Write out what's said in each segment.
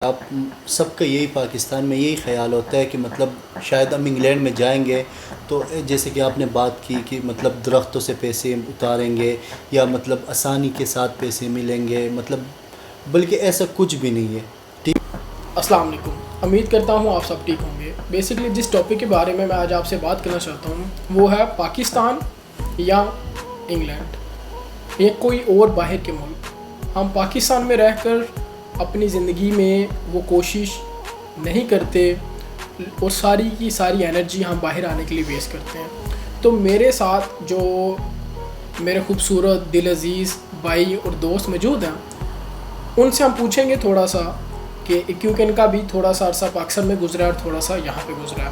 آپ سب کا یہی پاکستان میں یہی خیال ہوتا ہے کہ مطلب شاید ہم انگلینڈ میں جائیں گے تو جیسے کہ آپ نے بات کی کہ مطلب درختوں سے پیسے اتاریں گے یا مطلب آسانی کے ساتھ پیسے ملیں گے، مطلب بلکہ ایسا کچھ بھی نہیں ہے. ٹھیک. السلام علیکم. امید کرتا ہوں آپ سب ٹھیک ہوں گے. بیسکلی جس ٹاپک کے بارے میں آج آپ سے بات کرنا چاہتا ہوں وہ ہے پاکستان یا انگلینڈ یا کوئی اور باہر کے ملک. ہم پاکستان میں رہ کر اپنی زندگی میں وہ کوشش نہیں کرتے اور ساری کی ساری انرجی ہم باہر آنے کے لیے ویسٹ کرتے ہیں. تو میرے ساتھ جو میرے خوبصورت دل عزیز بھائی اور دوست موجود ہیں ان سے ہم پوچھیں گے تھوڑا سا کہ کیونکہ ان کا بھی تھوڑا سا عرصہ پاکستان میں گزرا ہے اور تھوڑا سا یہاں پہ گزرا ہے.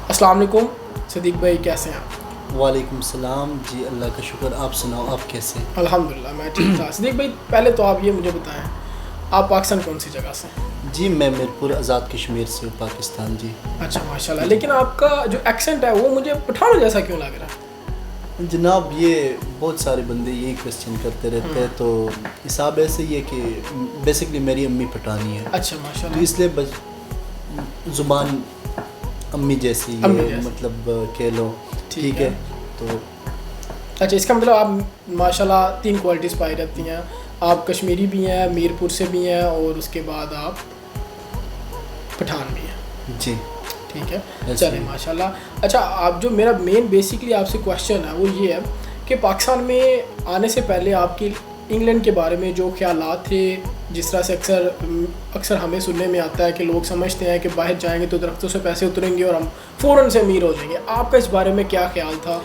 السلام علیکم صدیق بھائی، کیسے ہیں آپ؟ وعلیکم السلام. جی اللہ کا شکر. آپ سناؤ، آپ کیسے ہیں؟ الحمدللہ میں ٹھیک تھا. صدیق بھائی پہلے تو آپ یہ مجھے بتائیں آپ پاکستان کون سی جگہ سے؟ جی میں میرپور آزاد کشمیر سے ہوں، پاکستان. جی اچھا ماشاء اللہ. لیکن آپ کا جو ایکسنٹ ہے وہ مجھے پٹھانوں جیسا کیوں لگ رہا ہے؟ جناب یہ بہت سارے بندے یہی کوشچن کرتے رہتے ہیں، تو حساب ایسے ہی ہے کہ بیسکلی میری امی پٹھانی ہے. اچھا ماشاء تو اللہ. اس لیے زبان امی جیسی ہے، مطلب کہہ لو. ٹھیک ہے. تو اچھا اس کا مطلب آپ ماشاء اللہ 3 کوالٹیز پائی رہتی ہیں. آپ کشمیری بھی ہیں، میرپور سے بھی ہیں اور اس کے بعد آپ پٹھان بھی ہیں. جی ٹھیک ہے چلیں ماشاء اللہ. اچھا آپ جو میرا مین بیسکلی آپ سے کویشچن ہے وہ یہ ہے کہ پاکستان میں آنے سے پہلے آپ کی انگلینڈ کے بارے میں جو خیالات تھے، جس طرح سے اکثر ہمیں سننے میں آتا ہے کہ لوگ سمجھتے ہیں کہ باہر جائیں گے تو درختوں سے پیسے اتریں گے اور ہم فوراً سے امیر ہو جائیں گے. آپ کا اس بارے میں کیا خیال تھا؟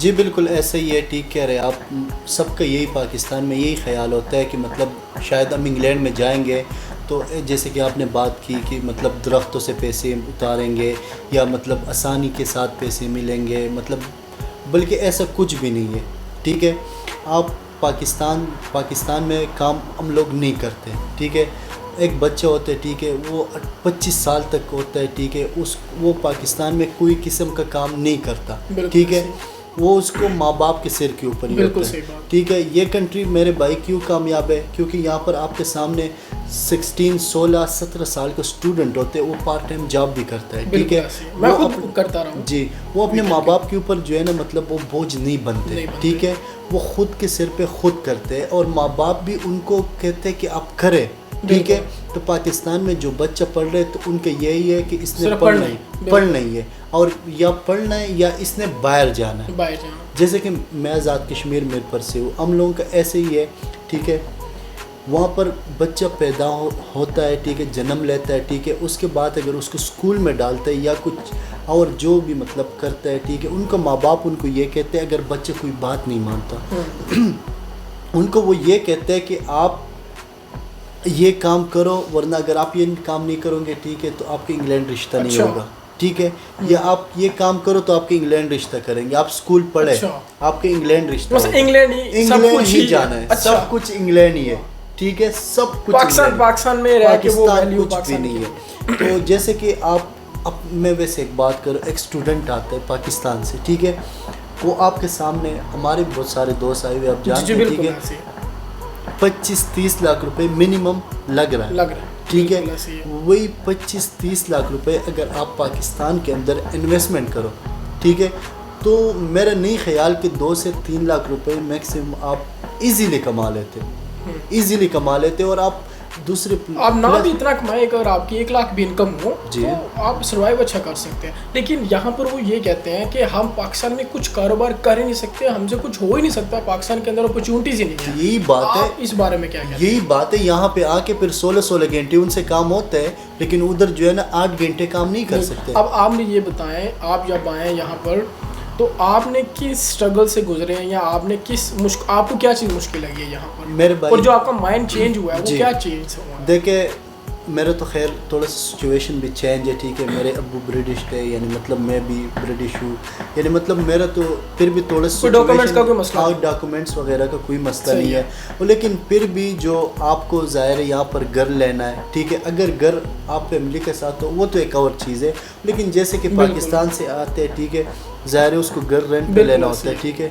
جی بالکل ایسا ہی ہے. ٹھیک کہہ رہے آپ. سب کا یہی پاکستان میں یہی خیال ہوتا ہے کہ مطلب شاید ہم انگلینڈ میں جائیں گے تو جیسے کہ آپ نے بات کی کہ مطلب درختوں سے پیسے اتاریں گے یا مطلب آسانی کے ساتھ پیسے ملیں گے، مطلب بلکہ ایسا کچھ بھی نہیں ہے. ٹھیک ہے. آپ پاکستان میں کام ہم لوگ نہیں کرتے. ٹھیک ہے. ایک بچہ ہوتا ہے، ٹھیک ہے، وہ 25 سال تک ہوتا ہے، ٹھیک ہے، وہ پاکستان میں کوئی قسم کا کام نہیں کرتا. ٹھیک ہے. وہ اس کو ماں باپ کے سر کے اوپر ہی ہوتا ہے. ٹھیک ہے. یہ کنٹری میرے بھائی کیوں کامیاب ہے؟ کیونکہ یہاں پر آپ کے سامنے 16 17 سال کا اسٹوڈنٹ ہوتے ہیں، وہ پارٹ ٹائم جاب بھی کرتا ہے. ٹھیک ہے. میں خود کرتا رہا ہوں. جی وہ اپنے ماں باپ کے اوپر جو ہے نا مطلب وہ بوجھ نہیں بنتے. ٹھیک ہے. وہ خود کے سر پہ خود کرتے ہیں اور ماں باپ بھی ان کو کہتے ہیں کہ آپ کریں. ٹھیک ہے. تو پاکستان میں جو بچہ پڑھ رہے تو ان کا یہی ہے کہ اس نے پڑھنا ہی ہے، اور یا پڑھنا ہے یا اس نے باہر جانا ہے. جیسے کہ میں آزاد کشمیر میرپور سے ہوں، ہم لوگوں کا ایسے ہی ہے. ٹھیک ہے. وہاں پر بچہ پیدا ہوتا ہے، ٹھیک ہے، جنم لیتا ہے. ٹھیک ہے. اس کے بعد اگر اس کو اسکول میں ڈالتا ہے یا کچھ اور جو بھی مطلب کرتا ہے، ٹھیک ہے، ان کا ماں باپ ان کو یہ کہتے ہیں اگر بچہ کوئی بات نہیں مانتا ان کو وہ یہ کہتے ہیں کہ آپ یہ کام کرو، ورنہ اگر آپ یہ کام نہیں کرو گے، ٹھیک ہے، تو آپ کے انگلینڈ رشتہ نہیں ہوگا. ٹھیک ہے. یا آپ یہ کام کرو تو آپ کے انگلینڈ رشتہ کریں گے. آپ اسکول پڑھے آپ کے انگلینڈ رشتہ انگلینڈ ہی جانا ہے. سب کچھ انگلینڈ ہی ہے. ٹھیک ہے. سب کچھ پاکستان میں رہ کے پاکستان کچھ بھی نہیں ہے. تو جیسے کہ اب میں ویسے ایک بات کروں، ایک اسٹوڈنٹ آتا ہے پاکستان سے. ٹھیک ہے. وہ آپ کے سامنے، ہمارے بہت سارے دوست آئے ہوئے آپ جانتے ہیں. ٹھیک ہے. 25-30 لاکھ روپے منیمم لگ رہا ہے. ٹھیک ہے. وہی 25-30 لاکھ روپے اگر آپ پاکستان کے اندر انویسٹمنٹ کرو، ٹھیک ہے، تو میرا نہیں خیال کہ 2 سے 3 لاکھ روپے میکسیمم آپ ایزیلی کما لیتے اور آپ دوسرے آپ نہ بھی اتنا کمائیں اگر آپ کی 1 لاکھ بھی انکم ہو تو آپ سروائیو اچھا کر سکتے ہیں. لیکن یہاں پر وہ یہ کہتے ہیں کہ ہم پاکستان میں کچھ کاروبار کر ہی نہیں سکتے، ہم سے کچھ ہو ہی نہیں سکتا، پاکستان کے اندر اپرچونٹیز ہی نہیں ہے. یہی بات ہے. اس بارے میں کیا کہتے ہیں؟ یہی بات ہے. یہاں پہ آ کے پھر 16 گھنٹے ان سے کام ہوتا ہے، لیکن ادھر جو ہے نا 8 گھنٹے کام نہیں کر سکتے. اب آپ نے یہ بتائیں، آپ جب آئیں یہاں پر تو آپ نے کس اسٹرگل سے گزرے ہیں یا آپ نے آپ کو کیا چیز مشکل لگی ہے یہاں پر؟ میرے بھائی، اور جو آپ کا مائنڈ چینج ہوا ہے وہ کیا چینج ہوا؟ دیکھیں میرا تو خیر تھوڑا سا سچویشن بھی چینج ہے. ٹھیک ہے. میرے ابو برٹش تھے، یعنی مطلب میں بھی برٹش ہوں، یعنی مطلب میرا تو پھر بھی تھوڑا سا ڈاکومنٹس وغیرہ کا کوئی مسئلہ نہیں ہے. لیکن پھر بھی جو آپ کو ظاہر ہے یہاں پر گھر لینا ہے. ٹھیک ہے. اگر گھر آپ فیملی کے ساتھ ہو وہ تو ایک اور چیز ہے، لیکن جیسے کہ پاکستان سے آتے ہیں، ٹھیک ہے، ظاہر ہے اس کو گھر رینٹ پہ لینا ہوتا ہے. ٹھیک ہے.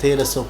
1300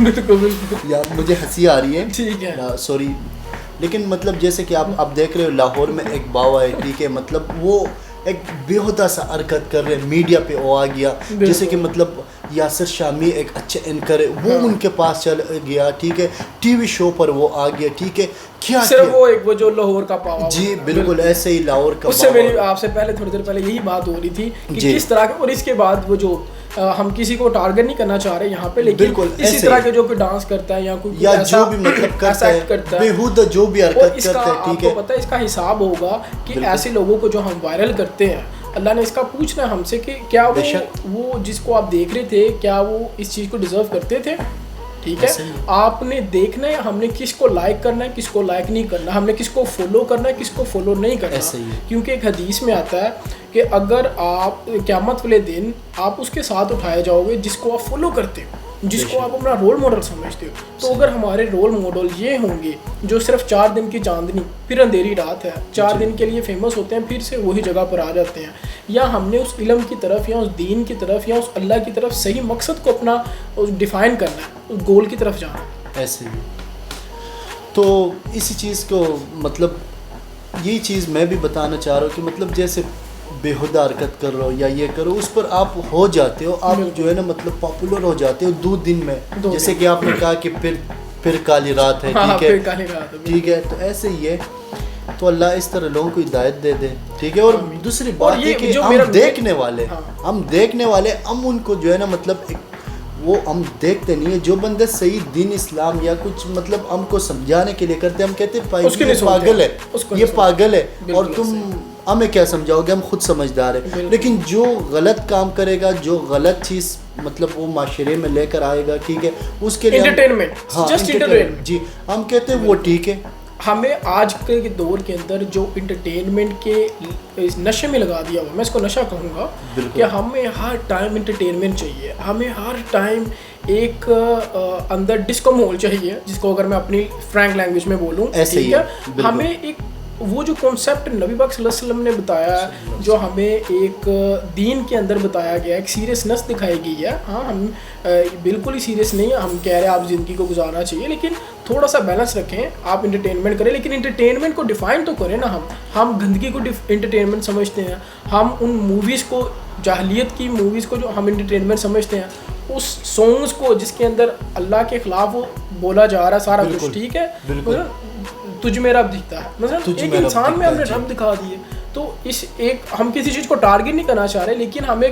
بالکل بالکل یا مجھے ہنسی آ رہی ہے ٹھیک ہے سوری، لیکن مطلب جیسے کہ آپ دیکھ رہے ہو لاہور میں ایک باوا ہے ٹھیک ہے، مطلب وہ ایک بےہودہ سا حرکت کر رہے ہیں، میڈیا پہ وہ آ گیا، جیسے کہ مطلب یاسر شامی ایک اچھے اینکر ہے، وہ ان کے پاس چل گیا ٹھیک ہے، ٹی وی شو پر وہ آ گیا ٹھیک ہے، کیا صرف وہ ایک وہ جو لاہور کا پاوا، جی بالکل ایسے ہی لاہور کا، اس سے میری آپ سے پہلے تھوڑی دیر پہلے یہی بات ہو رہی تھی کہ کس طرح کے، اور اس کے بعد وہ جو ہم کسی کو ٹارگٹ نہیں کرنا چاہ رہے یہاں پہ، لیکن اسی طرح کے جو کوئی ڈانس کرتا ہے یا کوئی یا جو بھی مطلب کرتا ہے بےہودہ جو بھی حرکت کرتا ہے ٹھیک ہے، آپ کو پتہ ہے اس کا حساب ہوگا کہ ایسے لوگوں کو جو ہم وائرل کرتے ہیں، اللہ نے اس کا پوچھنا ہے ہم سے کہ کیا وہ جس کو آپ دیکھ رہے تھے کیا وہ اس چیز کو ڈیزرو کرتے تھے، ٹھیک ہے، آپ نے دیکھنا ہے ہم نے کس کو لائک کرنا ہے کس کو لائک نہیں کرنا، ہم نے کس کو فالو کرنا ہے کس کو فالو نہیں کرنا، کیونکہ ایک حدیث میں آتا ہے کہ اگر آپ قیامت والے دن آپ اس کے ساتھ اٹھائے جاؤ گے جس کو آپ فالو کرتے ہو، جس کو آپ اپنا رول ماڈل سمجھتے ہو، تو اگر ہمارے رول ماڈل یہ ہوں گے جو صرف 4 دن کی چاندنی پھر اندھیری رات ہے، 4 دن کے لیے فیمس ہوتے ہیں پھر سے وہی جگہ پر آ جاتے ہیں، یا ہم نے اس علم کی طرف یا اس دین کی طرف یا اس اللہ کی طرف صحیح مقصد کو اپنا ڈیفائن کرنا ہے، اس گول کی طرف جانا ہے، ایسے ہی تو اسی چیز کو مطلب یہی چیز میں بھی بتانا چاہ رہا ہوں کہ مطلب جیسے بےہودہ حرکت کر رہے ہو یا یہ کرو اس پر آپ ہو جاتے ہو، آپ جو ہے نا مطلب پاپولر ہو جاتے ہو 2 دن میں، جیسے کہ آپ نے کہا کہ پھر کالی رات ہے ٹھیک ہے، تو ایسے ہی ہے، تو اللہ اس طرح لوگوں کو ہدایت دے دے ٹھیک ہے، اور دوسری بات ہے کہ ہم دیکھنے والے ہم ان کو جو ہے نا مطلب وہ ہم دیکھتے نہیں ہیں، جو بندے صحیح دین اسلام یا کچھ مطلب ہم کو سمجھانے کے لیے کرتے ہم کہتے ہیں یہ پاگل ہے اور تم ہمیں کیا سمجھاؤ گے، ہم خود سمجھدار ہیں، لیکن جو غلط کام کرے گا جو غلط چیز مطلب وہ معاشرے میں لے کر آئے گا ٹھیک ہے، اس کے لیے انٹرٹینمنٹ جی ہم کہتے ہیں وہ ٹھیک ہے، ہمیں آج کے دور کے اندر جو انٹرٹینمنٹ کے نشے میں لگا دیا ہوا، میں اس کو نشہ کہوں گا کہ ہمیں ہر ٹائم انٹرٹینمنٹ چاہیے، ہمیں ہر ٹائم ایک اندر ڈسکو مول چاہیے، جس کو اگر میں اپنی فرینک لینگویج میں بولوں ٹھیک ہے، ہمیں ایک وہ جو کانسیپٹ نبی پاک صلی اللہ علیہ وسلم نے بتایا ہے، جو ہمیں ایک دین کے اندر بتایا گیا ہے، ایک سیریسنس دکھائی گئی ہے، ہاں ہم بالکل ہی سیریس نہیں ہیں، ہم کہہ رہے ہیں آپ زندگی کو گزارنا چاہیے لیکن تھوڑا سا بیلنس رکھیں، آپ انٹرٹینمنٹ کریں لیکن انٹرٹینمنٹ کو ڈیفائن تو کریں نا، ہم گندگی کو انٹرٹینمنٹ سمجھتے ہیں، ہم ان موویز کو جاہلیت کی موویز کو جو ہم انٹرٹینمنٹ سمجھتے ہیں، اس سانگز کو جس کے اندر اللہ کے خلاف وہ بولا جا رہا ہے سارا کچھ ٹھیک ہے، تجھ میں رب دکھتا ہے، مثلا ایک انسان میں ہم نے رب دکھا دیے، تو اس ایک ہم کسی چیز کو ٹارگٹ نہیں کرنا چاہ رہے لیکن ہم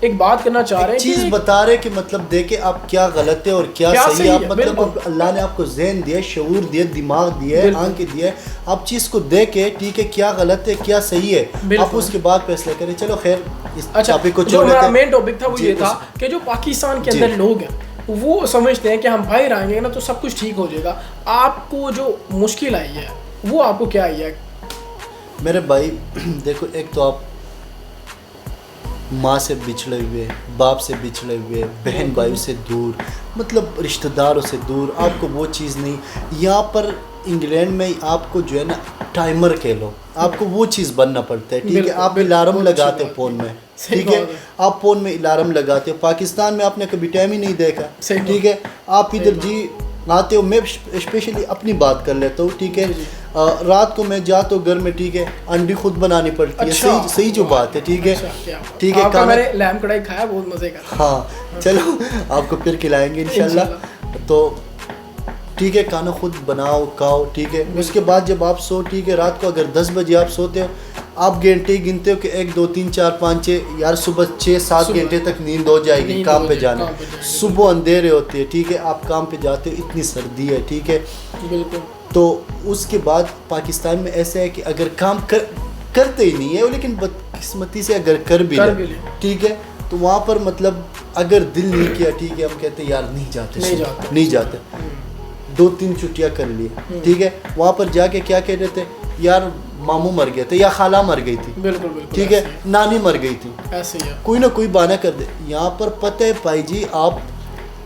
ایک بات کرنا چاہ رہے ہیں، چیز بتا رہے کہ مطلب دیکھیں آپ کیا غلط ہے اور کیا صحیح ہے، آپ مطلب اللہ نے آپ کو ذہن دیا، شعور دیا، دماغ دیا، آنکھیں دیا، آپ چیز کو دیکھیں ٹھیک ہے کیا غلط ہے کیا صحیح ہے، آپ اس کے بعد فیصلہ کریں۔ چلو خیر اس ٹاپک کو چھوڑ دیتے ہیں۔ جو مین ٹاپک تھا وہ یہ تھا کہ جو پاکستان کے اندر لوگ ہیں وہ سمجھتے ہیں کہ ہم باہر آئیں گے نا تو سب کچھ ٹھیک ہو جائے گا، آپ کو جو مشکل آئی ہے وہ آپ کو کیا آئی ہے؟ میرے بھائی دیکھو، ایک تو آپ ماں سے بچھڑے ہوئے، باپ سے بچھڑے ہوئے، بہن بھائی سے دور، مطلب رشتہ داروں سے دور، آپ کو وہ چیز نہیں، یہاں پر انگلینڈ میں آپ کو جو ہے نا ٹائمر کہہ لو، آپ کو وہ چیز بننا پڑتا ہے ٹھیک ہے، آپ الارم لگاتے ہو فون میں ٹھیک ہے، آپ فون میں الارم لگاتے ہو، پاکستان میں آپ نے کبھی ٹائم ہی نہیں دیکھا ٹھیک ہے، آپ ادھر جی آتے ہو، میں اسپیشلی اپنی بات کر لیتا ہوں ٹھیک ہے، رات کو میں جاتا ہوں گھر میں ٹھیک ہے، انڈی خود بنانی پڑتی ہے، صحیح جو بات ہے ٹھیک ہے ٹھیک ہے، میں نے لیمب کڑھائی کھایا بہت مزے کا، ہاں چلو آپ کو پھر کھلائیں گے انشاءاللہ، تو ٹھیک ہے کھانا خود بناؤ کھاؤ ٹھیک ہے، اس کے بعد جب آپ سو ٹھیک ہے، رات کو اگر 10 بجے آپ سوتے ہو، آپ گھنٹے گنتے ہو کہ 1 2 3 4 5 6 یار صبح 6 7 گھنٹے تک نیند ہو جائے گی، کام پہ جانا، صبح اندھیرے ہوتے ہیں ٹھیک ہے، آپ کام پہ جاتے ہو، اتنی سردی ہے ٹھیک ہے، بالکل، تو اس کے بعد پاکستان میں ایسا ہے کہ اگر کام کرتے ہی نہیں ہے لیکن بدقسمتی سے اگر کر بھی لے ٹھیک ہے، تو وہاں پر مطلب اگر دل نہیں کیا ٹھیک ہے، ہم کہتے ہیں یار نہیں جاتے 2 3 چھٹیاں کر لی ٹھیک ہے، وہاں پر جا کے کیا کہہ رہے تھے، یار ماموں مر گئے تھے یا خالہ مر گئی تھی، بالکل ٹھیک ہے، نانی مر گئی تھی، ایسے ہی کوئی نہ کوئی بہانہ کر دے، یہاں پر پتہ ہے بھائی جی، آپ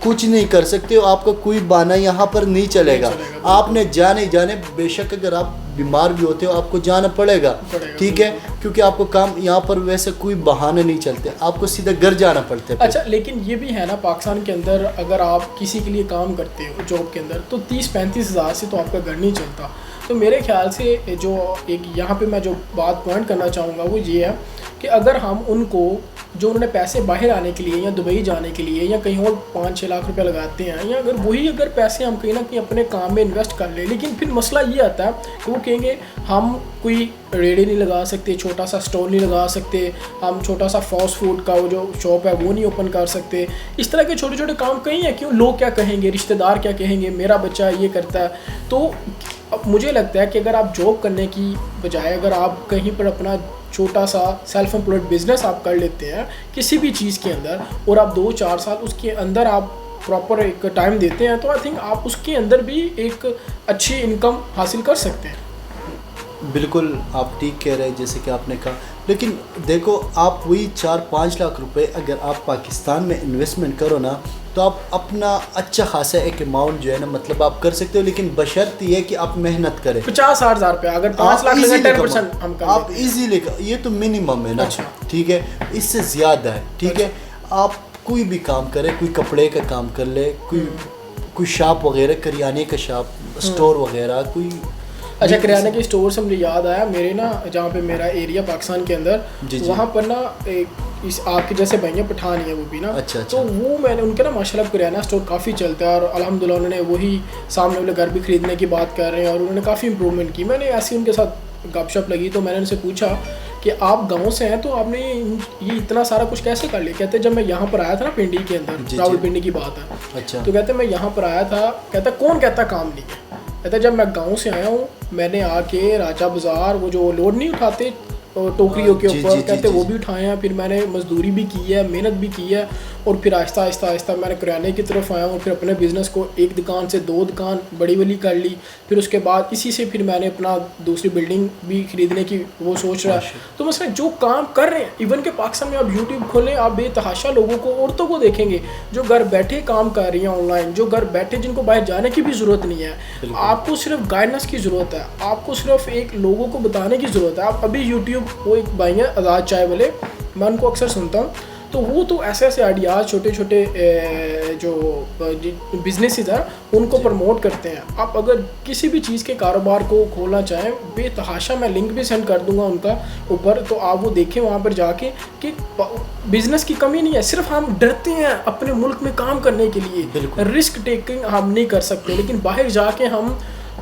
کچھ نہیں کر سکتے ہو, آپ کا کوئی بہانہ یہاں پر نہیں چلے گا. آپ نے جانے بے شک اگر آپ بیمار بھی ہوتے ہو آپ کو جانا پڑے گا, ٹھیک ہے, کیونکہ آپ کو کام یہاں پر ویسے کوئی بہانے نہیں چلتے, آپ کو سیدھا گھر جانا پڑتا ہے. اچھا لیکن یہ بھی ہے نا پاکستان کے اندر اگر آپ کسی کے لیے کام کرتے ہو جاب کے اندر تو 30-35 ہزار سے تو آپ کا گھر نہیں چلتا. تو میرے خیال سے جو ایک یہاں پہ میں جو بات پوائنٹ کرنا چاہوں گا وہ یہ ہے کہ اگر ہم ان کو جو انہوں نے پیسے باہر آنے کے لیے یا دبئی جانے کے لیے یا کہیں اور 5-6 لاکھ روپے لگاتے ہیں, یا اگر پیسے ہم کہیں نہ کہیں اپنے کام میں انویسٹ کر لیں, لیکن پھر مسئلہ یہ آتا ہے کہ وہ کہیں گے ہم کوئی ریڑھی نہیں لگا سکتے, چھوٹا سا اسٹور نہیں لگا سکتے, ہم چھوٹا سا فاسٹ فوڈ کا وہ جو شاپ ہے وہ نہیں اوپن کر سکتے. اس طرح کے چھوٹے چھوٹے کام کہیں ہیں, کیوں لوگ کیا کہیں گے, رشتہ دار کیا کہیں گے, میرا بچہ یہ کرتا ہے. تو مجھے لگتا ہے کہ اگر آپ جاب کرنے کی بجائے اگر آپ کہیں پر اپنا چھوٹا سا سیلف امپلائڈ بزنس آپ کر لیتے ہیں کسی بھی چیز کے اندر, اور آپ 2-4 سال اس کے اندر آپ پراپر ایک ٹائم دیتے ہیں, تو آئی تھنک آپ اس کے اندر بھی ایک اچھی انکم حاصل کر سکتے ہیں. بالکل آپ ٹھیک کہہ رہے ہیں جیسے کہ آپ نے کہا, لیکن دیکھو آپ وہی 4-5 لاکھ روپے اگر آپ پاکستان میں انویسٹمنٹ کرو نا تو آپ اپنا اچھا خاصا ایک اماؤنٹ جو ہے نا مطلب آپ کر سکتے ہو, لیکن بشرط یہ کہ آپ محنت کریں. 50-60 ہزار روپے اگر 5 لاکھ لگا 10% ہم کر آپ ایزیلی, یہ تو منیمم ہے نا, ٹھیک ہے, اس سے زیادہ ہے, ٹھیک ہے. آپ کوئی بھی کام کریں, کوئی کپڑے کا کام کر لے, کوئی شاپ وغیرہ, کریانے کا شاپ, اسٹور وغیرہ, کوئی. اچھا کریانے کے اسٹور سے مجھے یاد آیا, میرے نا جہاں پہ میرا ایریا پاکستان کے اندر وہاں پر نا اس آپ کے جیسے بھائی پٹھان ہے وہ بھی نا, تو وہ میں نے ان کے نا ماشاء اللہ کریانہ اسٹور کافی چلتا ہے, اور الحمدللہ انہوں نے وہی سامنے والے گھر بھی خریدنے کی بات کر رہے ہیں اور انہوں نے کافی امپرومنٹ کی. میں نے ایسی ان کے ساتھ گپ شپ لگی تو میں نے ان سے پوچھا کہ آپ گاؤں سے ہیں تو آپ نے یہ اتنا سارا کچھ کیسے کر لیا. کہتے جب میں یہاں پر آیا تھا نا پنڈی کے اندر, راول پنڈی کی بات ہے, تو کہتے میں یہاں پر آیا تھا, کہتا کون کہتا کام نہیں ہے, کہتا جب میں گاؤں سے آیا ہوں میں نے آ کے راجہ بازار وہ جو لوڈ نہیں اٹھاتے ٹوکریوں کے اوپر, کہتے وہ بھی اٹھائے ہیں, پھر میں نے مزدوری بھی کی ہے, محنت بھی کی ہے, اور پھر آہستہ آہستہ میں نے کریانے کی طرف آیا ہوں, پھر اپنے بزنس کو 1 دکان سے 2 دکان بڑی کر لی, پھر اس کے بعد اسی سے پھر میں نے اپنا دوسری بلڈنگ بھی خریدنے کی وہ سوچ رہا ہے. تو مثلا جو کام کر رہے ہیں, ایون کہ پاکستان میں آپ یوٹیوب کھولیں آپ بے تحاشا لوگوں کو, عورتوں کو دیکھیں گے جو گھر بیٹھے کام کر رہی ہیں آن لائن, جو گھر بیٹھے جن کو باہر جانے کی بھی ضرورت نہیں ہے. آپ کو صرف گائیڈنس کی ضرورت ہے, آپ کو صرف ایک لوگوں کو بتانے کی ضرورت ہے. آپ ابھی یوٹیوب, وہ ایک بھائی ہیں آزاد چائے والے, میں ان کو اکثر سنتا ہوں, تو وہ تو ایسے آئیڈیاز چھوٹے جو بزنسز ہیں ان کو پروموٹ کرتے ہیں. آپ اگر کسی بھی چیز کے کاروبار کو کھولنا چاہیں بے تحاشا, میں لنک بھی سینڈ کر دوں گا ان کا اوپر, تو آپ وہ دیکھیں وہاں پر جا کے کہ بزنس کی کمی نہیں ہے. صرف ہم ڈرتے ہیں اپنے ملک میں کام کرنے کے لیے, رسک ٹیکنگ ہم نہیں کر سکتے, لیکن باہر جا کے ہم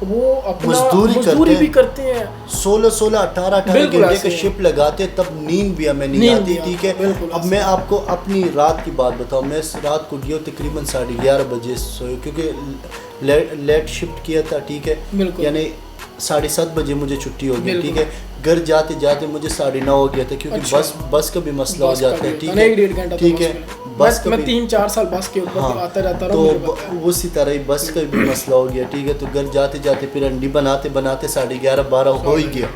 وہ اپنا مزدوری بھی کرتے ہیں, 16-18 گھنٹے کا شپ لگاتے, تب نیند بھی ہمیں نہیں آتی, ٹھیک ہے. اب میں آپ کو اپنی رات کی بات بتاؤں, میں رات کو گیا تقریباً 11:30 بجے سوئے, کیونکہ لیٹ شفٹ کیا تھا, ٹھیک ہے, یعنی 7:30 بجے مجھے چھٹی ہو گئی, ٹھیک ہے. گھر جاتے جاتے مجھے 9:30 ہو گیا تھا, کیونکہ بس کا بھی مسئلہ ہو جاتا ہے, ٹھیک ہے, بس کا بھی 3-4 سال بس کے اوپر آتا رہتا رہا, تو اسی طرح ہی بس کا بھی مسئلہ ہو گیا, ٹھیک ہے. تو گھر جاتے جاتے پھر انڈی بناتے 11:30-12 ہو ہی گیا,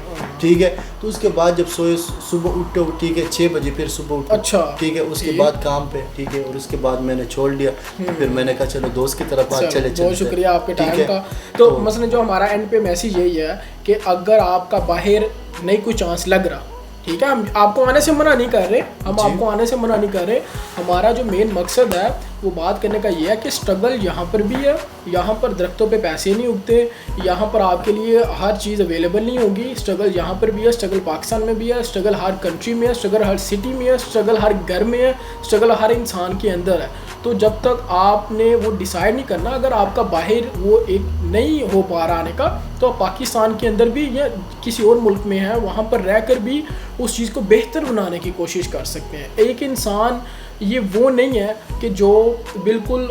ٹھیک ہے. تو اس کے بعد جب سوئے, صبح اٹھو, ٹھیک ہے, 6 بجے پھر صبح اٹھو, ٹھیک ہے. اس کے بعد کام پہ, ٹھیک ہے, اور اس کے بعد میں نے چھوڑ دیا, پھر میں نے کہا چلو دوست کی طرف آج چلے. بہت شکریہ آپ کے ٹائم کا. تو مثلا جو ہمارا اینڈ پہ میسیج یہی ہے کہ اگر آپ کا باہر نہیں کوئی چانس لگ رہا, ٹھیک ہے, ہم آپ کو آنے سے منع نہیں کر رہے, ہم آپ کو آنے سے منع نہیں کر رہے. ہمارا جو مین مقصد ہے وہ بات کرنے کا یہ ہے کہ اسٹرگل یہاں پر بھی ہے, یہاں پر درختوں پہ پیسے نہیں اگتے, یہاں پر آپ کے لیے ہر چیز اویلیبل نہیں ہوگی. اسٹرگل یہاں پر بھی ہے, اسٹرگل پاکستان میں بھی ہے, اسٹرگل ہر کنٹری میں ہے, اسٹرگل ہر سٹی میں ہے, اسٹرگل ہر گھر میں ہے, اسٹرگل ہر انسان کے اندر ہے. تو جب تک آپ نے وہ ڈیسائیڈ نہیں کرنا, اگر آپ کا باہر وہ ایک نہیں ہو پا رہا آنے کا, تو آپ پاکستان کے اندر بھی یا کسی اور ملک میں ہے وہاں پر رہ کر بھی اس چیز کو بہتر بنانے کی کوشش کر سکتے ہیں. ایک انسان یہ وہ نہیں ہے کہ جو بالکل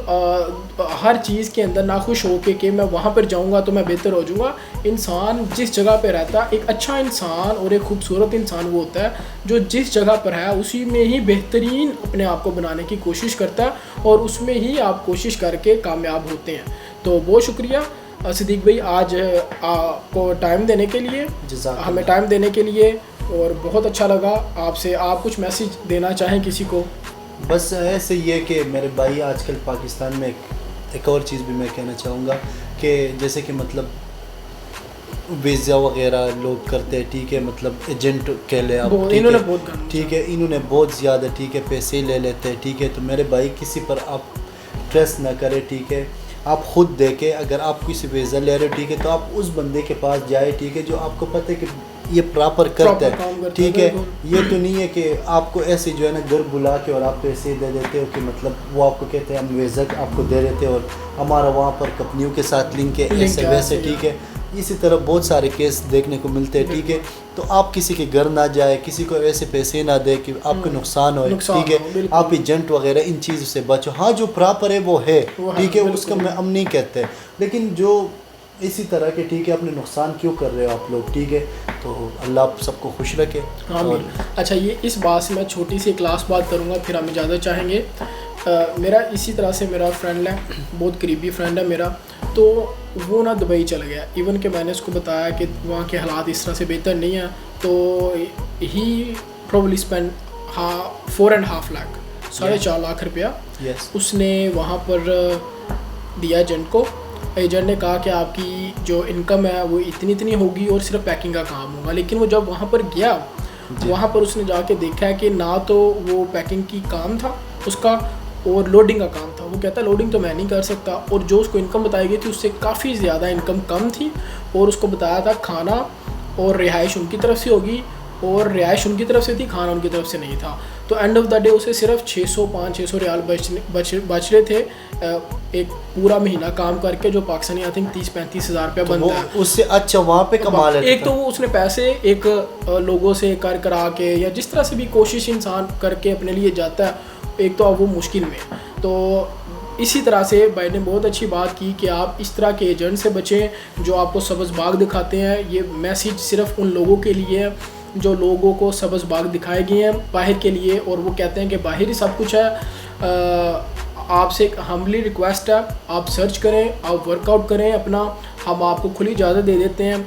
ہر چیز کے اندر ناخوش ہو کے کہ میں وہاں پر جاؤں گا تو میں بہتر ہو جاؤں گا. انسان جس جگہ پہ رہتا ہے, ایک اچھا انسان اور ایک خوبصورت انسان وہ ہوتا ہے جو جس جگہ پر ہے اسی میں ہی بہترین اپنے آپ کو بنانے کی کوشش کرتا ہے, اور اس میں ہی آپ کوشش کر کے کامیاب ہوتے ہیں. تو بہت شکریہ صدیق بھائی آج آپ کو ٹائم دینے کے لیے, ہمیں ٹائم دینے کے لیے, اور بہت اچھا لگا آپ سے. آپ کچھ میسیج دینا چاہیں کسی کو؟ بس ایسے یہ کہ میرے بھائی آج کل پاکستان میں ایک اور چیز بھی میں کہنا چاہوں گا کہ جیسے کہ مطلب ویزا وغیرہ لوگ کرتے ہیں، ٹھیک ہے، مطلب ایجنٹ کہہ لیں آپ، ٹھیک ہے، انہوں نے بہت زیادہ ٹھیک ہے پیسے لے لیتے ہیں، ٹھیک ہے. تو میرے بھائی کسی پر آپ ٹرسٹ نہ کرے، ٹھیک ہے. آپ خود دیکھیں، اگر آپ کسی ویزا لے رہے ہو، ٹھیک ہے، تو آپ اس بندے کے پاس جائے، ٹھیک ہے، جو آپ کو پتہ ہے کہ یہ پراپر کرتا ہے، ٹھیک ہے. یہ تو نہیں ہے کہ آپ کو ایسے جو ہے نا گھر بلا کے اور آپ پیسے دے دیتے ہو کہ مطلب وہ آپ کو کہتے ہیں ہم ویزا آپ کو دے دیتے ہیں اور ہمارا وہاں پر کمپنیوں کے ساتھ لنک ہے، ایسے ویسے، ٹھیک ہے. اسی طرح بہت سارے کیس دیکھنے کو ملتے ہیں، ٹھیک ہے. تو آپ کسی کے گھر نہ جائے، کسی کو ایسے پیسے نہ دے کہ آپ کو نقصان ہوئے، ٹھیک ہے. آپ ایجنٹ وغیرہ ان چیزوں سے بچو. ہاں جو پراپر ہے وہ ہے، ٹھیک ہے، اس کا ہم نہیں کہتے، لیکن جو اسی طرح کے، ٹھیک ہے، اپنے نقصان کیوں کر رہے ہو آپ لوگ، ٹھیک ہے. تو اللہ آپ سب کو خوش رکھے. اچھا، یہ اس بات سے میں چھوٹی سی کلاس بات کروں گا، پھر ہم اجازت چاہیں گے. میرا اسی طرح سے میرا فرینڈ ہے، بہت قریبی فرینڈ ہے میرا، تو وہ نا دبئی چلا گیا. ایون کہ میں نے اس کو بتایا کہ وہاں کے حالات اس طرح سے بہتر نہیں ہیں، تو ہی پروبلی اسپینڈ 4.5 لاکھ 4.5 لاکھ روپیہ اس نے وہاں پر دیا ایجنٹ کو. ایجنٹ نے کہا کہ آپ کی جو انکم ہے وہ اتنی ہوگی اور صرف پیکنگ کا کام ہوگا. لیکن وہ جب وہاں پر گیا، وہاں پر اس نے جا کے دیکھا ہے کہ نہ تو وہ پیکنگ کی کام تھا اس کا اور لوڈنگ کا کام تھا. وہ کہتا ہے لوڈنگ تو میں نہیں کر سکتا، اور جو اس کو انکم بتائی گئی تھی اس سے کافی زیادہ انکم کم تھی. اور اس کو بتایا تھا کھانا اور رہائش ان کی طرف سے ہوگی، اور رہائش ان کی طرف سے تھی، کھانا ان کی طرف سے نہیں تھا. تو اینڈ آف دا ڈے اسے صرف 600 ریال بچ رہے تھے ایک پورا مہینہ کام کر کے، جو پاکستانی آئی تھنک 30-35 ہزار روپیہ بنتا ہے. اس سے اچھا وہاں پہ کما لیتا. ایک تو وہ اس نے پیسے ایک لوگوں سے کرا کے یا جس طرح سے بھی کوشش انسان کر کے اپنے لیے جاتا ہے، ایک تو اب وہ مشکل میں. تو اسی طرح سے بھائی نے بہت اچھی بات کی کہ آپ اس طرح کے ایجنٹ سے بچیں جو آپ کو سبز باغ دکھاتے ہیں. یہ میسیج صرف ان لوگوں کے لیے ہے جو لوگوں کو سبز باغ دکھائے گئے ہیں باہر کے لیے، اور وہ کہتے ہیں کہ باہر ہی سب کچھ ہے. آپ سے ایک ہمبلی ریکویسٹ ہے، آپ سرچ کریں، آپ ورک آؤٹ کریں اپنا، ہم آپ کو کھلی اجازت دے دیتے ہیں.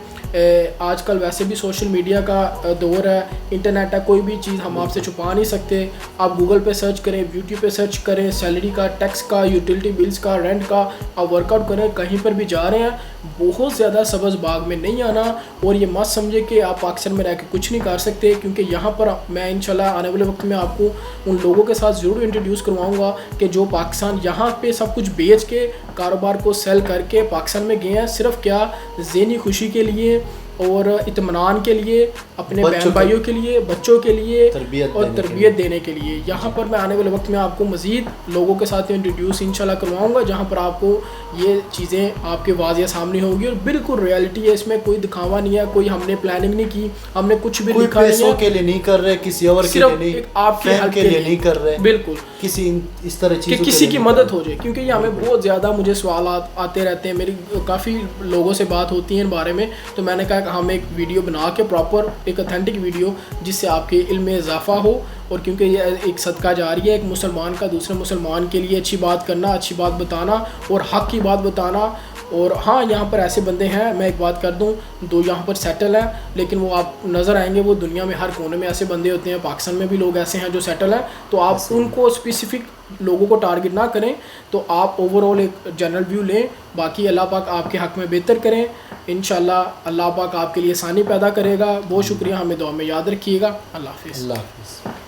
آج کل ویسے بھی سوشل میڈیا کا دور ہے، انٹرنیٹ ہے، کوئی بھی چیز ہم آپ سے چھپا نہیں سکتے. آپ گوگل پہ سرچ کریں، یوٹیوب پہ سرچ کریں، سیلری کا، ٹیکس کا، یوٹیلیٹی بلز کا، رینٹ کا، آپ ورک آؤٹ کریں. کہیں پر بھی جا رہے ہیں بہت زیادہ سبز باغ میں نہیں آنا، اور یہ مت سمجھے کہ آپ پاکستان میں رہ کے کچھ نہیں کر سکتے، کیونکہ یہاں پر میں انشاءاللہ آنے والے وقت میں آپ کو ان لوگوں کے ساتھ ضرور انٹروڈیوس کرواؤں گا کہ جو پاکستان یہاں پہ سب کچھ بیچ کے کاروبار کو سیل کر کے پاکستان میں گئے ہیں صرف کیا ذہنی خوشی کے لیے اور اطمینان کے لیے، اپنے بہن بھائیوں کے لیے، بچوں کے لیے اور تربیت دینے کے لیے. یہاں پر میں آنے والے وقت میں آپ کو مزید لوگوں کے ساتھ انٹروڈیوس انشاءاللہ کرواؤں گا جہاں پر آپ کو یہ چیزیں آپ کے واضح سامنے ہوگی، اور بالکل ریالٹی ہے، اس میں کوئی دکھاوا نہیں ہے، کوئی ہم نے پلاننگ نہیں کی، ہم نے کچھ بھی لکھا نہیں ہے، پیسوں کے لیے نہیں کر رہے، کسی اور کے لیے نہیں، آپ کے حل کے لیے نہیں کر رہے، بالکل کسی اس طرح چیزوں کہ کسی کی مدد ہو جائے. کیونکہ یہ ہمیں بہت زیادہ مجھے سوالات آتے رہتے ہیں، میری کافی لوگوں سے بات ہوتی ہے ان بارے میں. تو میں نے کہا کہ ہم ایک ویڈیو بنا کے پراپر ایک اتھینٹک ویڈیو جس سے آپ کے علم میں اضافہ ہو، اور کیونکہ یہ ایک صدقہ جاری ہے، ایک مسلمان کا دوسرے مسلمان کے لیے اچھی بات کرنا، اچھی بات بتانا اور حق کی بات بتانا. اور ہاں یہاں پر ایسے بندے ہیں، میں ایک بات کر دوں، 2 یہاں پر سیٹل ہیں، لیکن وہ آپ نظر آئیں گے، وہ دنیا میں ہر کونے میں ایسے بندے ہوتے ہیں، پاکستان میں بھی لوگ ایسے ہیں جو سیٹل ہیں. تو آپ ان کو اسپیسیفک لوگوں کو ٹارگٹ نہ کریں، تو آپ اوور آل ایک جنرل ویو لیں. باقی اللہ پاک آپ کے حق میں بہتر کریں، انشاءاللہ اللہ پاک آپ کے لیے آسانی پیدا کرے گا. بہت شکریہ، ہمیں دعا میں یاد رکھیے گا. اللہ حافظ.